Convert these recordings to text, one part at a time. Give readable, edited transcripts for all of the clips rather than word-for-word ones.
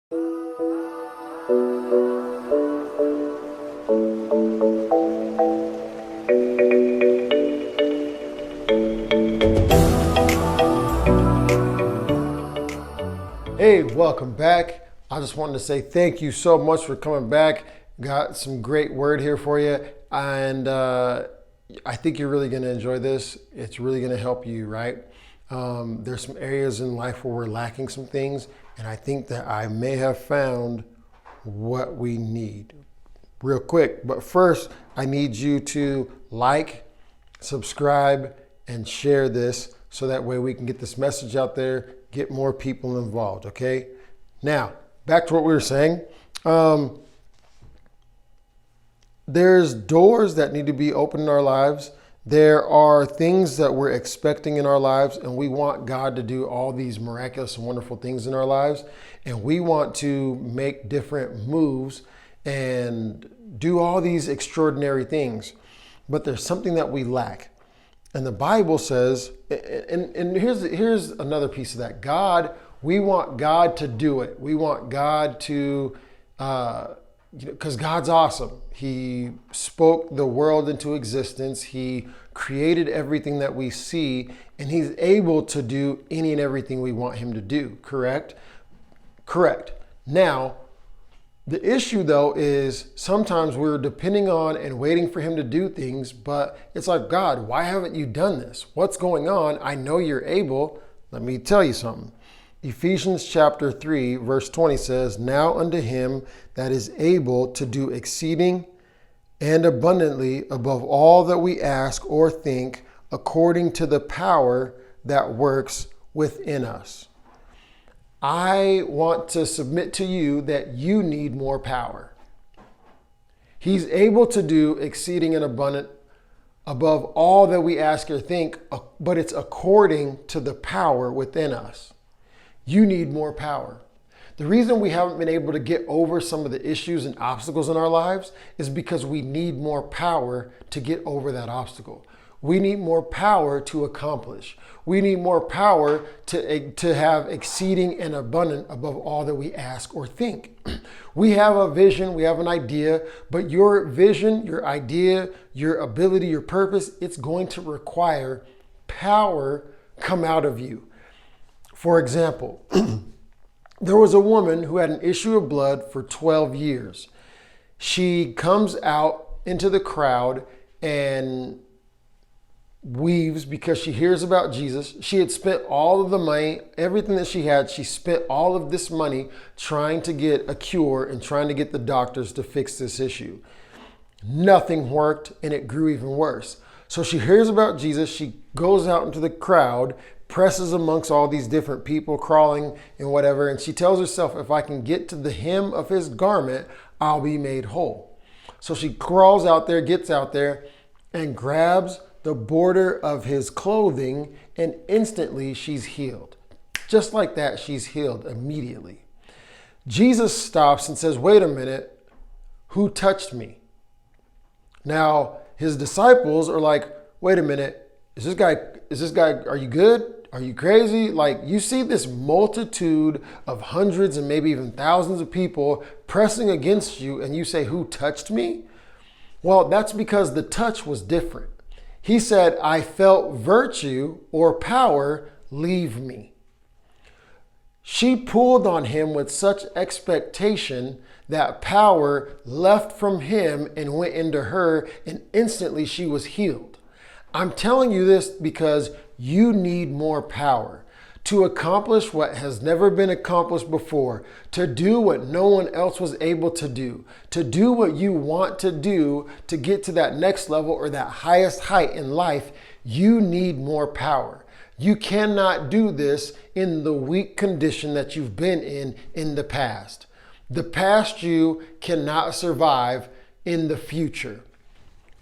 Hey, welcome back. I just wanted to say thank you so much for coming back. Got some great word here for you. And I think you're really going to enjoy this. It's really going to help you, right? There's some areas in life where we're lacking some things. And I think that I may have found what we need real quick. But first, I need you to like, subscribe, and share this so that way we can get this message out there, get more people involved, okay? Now, back to what we were saying. There's doors that need to be opened in our lives. There are things that we're expecting in our lives, and we want God to do all these miraculous and wonderful things in our lives. And we want to make different moves and do all these extraordinary things. But there's something that we lack. And the Bible says, and here's another piece of that. God, we want God to do it. We want God to, because God's awesome. He spoke the world into existence. He created everything that we see, and he's able to do any and everything we want him to do, correct? Correct. Now, the issue though is sometimes we're depending on and waiting for him to do things, but it's like, God, why haven't you done this? What's going on? I know you're able. Let me tell you something. Ephesians chapter 3, verse 20 says, "Now unto him that is able to do exceeding and abundantly above all that we ask or think, according to the power that works within us." I want to submit to you that you need more power. He's able to do exceeding and abundant above all that we ask or think, but it's according to the power within us. You need more power. The reason we haven't been able to get over some of the issues and obstacles in our lives is because we need more power to get over that obstacle. We need more power to accomplish. We need more power to have exceeding and abundant above all that we ask or think. We have a vision, we have an idea, but your vision, your idea, your ability, your purpose, it's going to require power come out of you. For example, there was a woman who had an issue of blood for 12 years. She comes out into the crowd and weaves because she hears about Jesus. She had spent all of the money, everything that she had, she spent all of this money trying to get a cure and trying to get the doctors to fix this issue. Nothing worked, and it grew even worse. So she hears about Jesus. She goes out into the crowd, presses amongst all these different people crawling and whatever, and she tells herself, if I can get to the hem of his garment, I'll be made whole. So she crawls out there, gets out there, and grabs the border of his clothing, and instantly she's healed. Just like that, she's healed immediately. Jesus stops and says, wait a minute, who touched me? Now, his disciples are like, wait a minute, is this guy, are you good? Are you crazy? Like, you see this multitude of hundreds and maybe even thousands of people pressing against you, and you say, who touched me? Well, that's because the touch was different. He said, I felt virtue or power leave me. She pulled on him with such expectation that power left from him and went into her, and instantly she was healed. I'm telling you this because you need more power to accomplish what has never been accomplished before, to do what no one else was able to do what you want to do to get to that next level or that highest height in life. You need more power. You cannot do this in the weak condition that you've been in the past. The past you cannot survive in the future.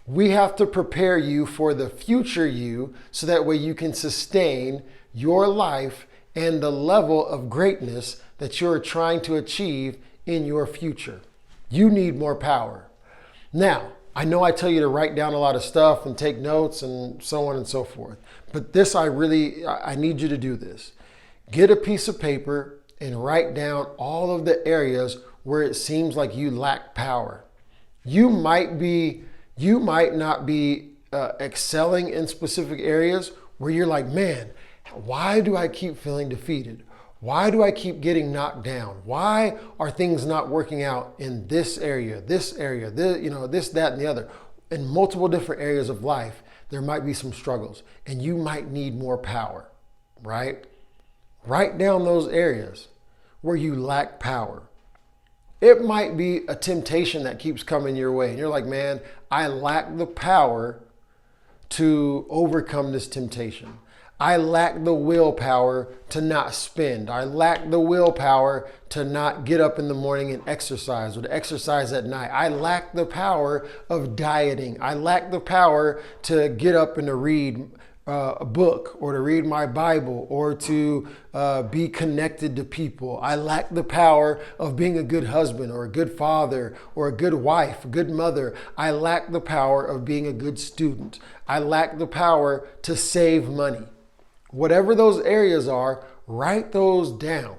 We have to prepare you for the future you so that way you can sustain your life and the level of greatness that you're trying to achieve in your future. You need more power. Now, I know I tell you to write down a lot of stuff and take notes and so on and so forth, but this I need you to do this. Get a piece of paper and write down all of the areas where it seems like you lack power. You might not be excelling in specific areas where you're like, man, why do I keep feeling defeated? Why do I keep getting knocked down? Why are things not working out in this area, this, that, and the other? In multiple different areas of life, there might be some struggles, and you might need more power, right? Write down those areas where you lack power. It might be a temptation that keeps coming your way, and you're like, man, I lack the power to overcome this temptation. I lack the willpower to not spend. I lack the willpower to not get up in the morning and exercise, or to exercise at night. I lack the power of dieting. I lack the power to get up and to read a book, or to read my Bible, or to be connected to people. I lack the power of being a good husband, or a good father, or a good wife, a good mother. I lack the power of being a good student. I lack the power to save money. Whatever those areas are, write those down.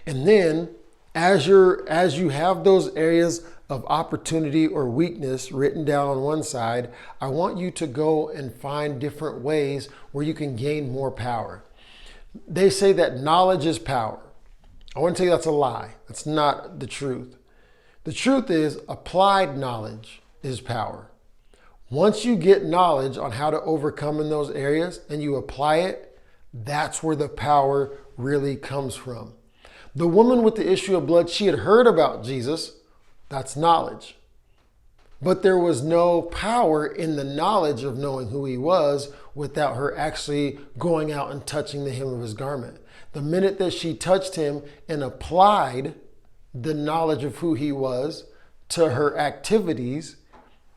And then as you have those areas of opportunity or weakness written down on one side, I want you to go and find different ways where you can gain more power. They say that knowledge is power. I want to tell you that's a lie. That's not the truth. The truth is applied knowledge is power. Once you get knowledge on how to overcome in those areas and you apply it, that's where the power really comes from. The woman with the issue of blood, she had heard about Jesus. That's knowledge. But there was no power in the knowledge of knowing who he was without her actually going out and touching the hem of his garment. The minute that she touched him and applied the knowledge of who he was to her activities,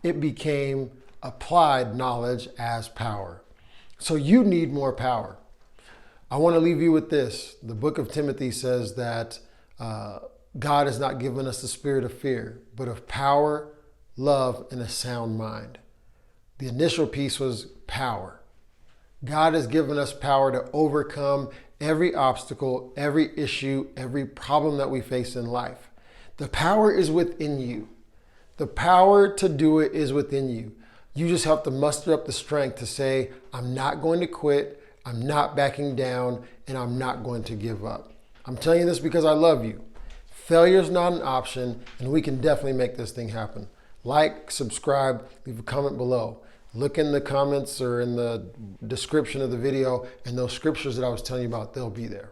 it became applied knowledge as power. So you need more power. I want to leave you with this. The book of Timothy says that God has not given us the spirit of fear, but of power, love, and a sound mind. The initial piece was power. God has given us power to overcome every obstacle, every issue, every problem that we face in life. The power is within you. The power to do it is within you. You just have to muster up the strength to say, I'm not going to quit, I'm not backing down, and I'm not going to give up. I'm telling you this because I love you. Failure is not an option, and we can definitely make this thing happen. Like, subscribe, leave a comment below. Look in the comments or in the description of the video, and those scriptures that I was telling you about, they'll be there.